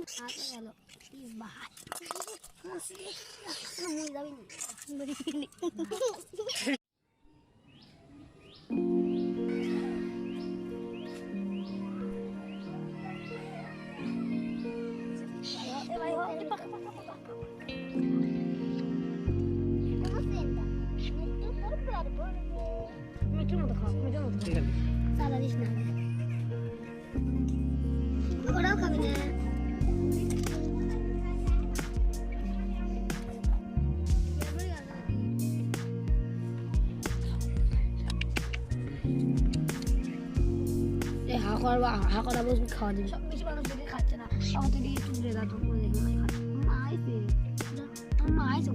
গেল ভাই মুই যাবি মিঠুর মতো খাওয়া মিঠুর মতো সাদা দিস না ওরাও খাবি না হাকরা বসে খাওয়া দিবি সব বেশি মানুষ দেখে খাচ্ছে না তখন তুই একটু দূরে যা তো করে দেখবি মা আইছে মা আইছে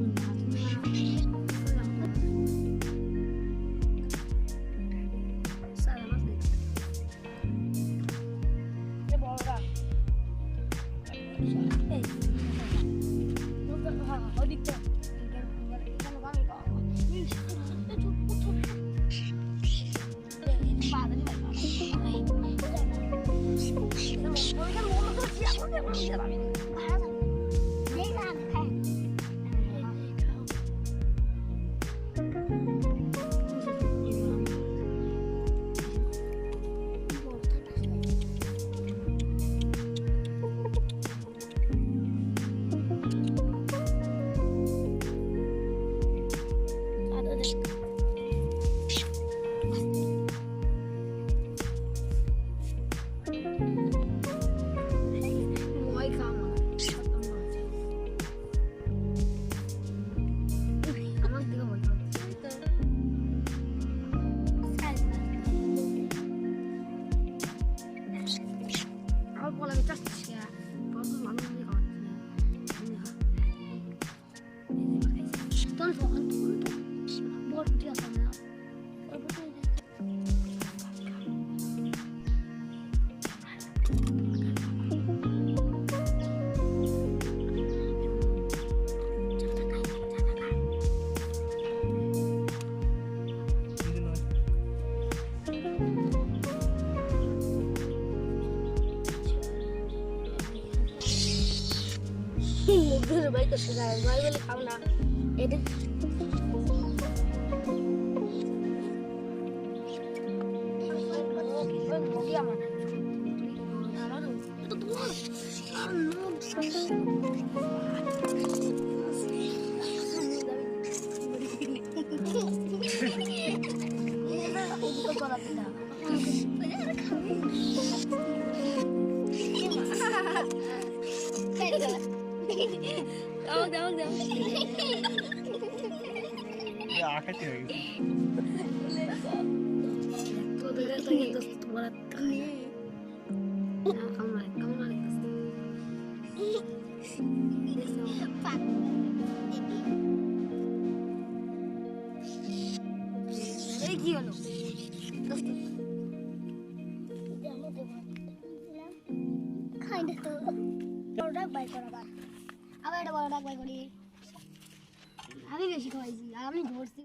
ভাই তো ভাই বলে খাও না এটা আখাইতে হয়ে গেছে কি হলো আবার এটা বড় ডাক বাই করি আমি বেশি খাওয়াইছি আমি ধরছি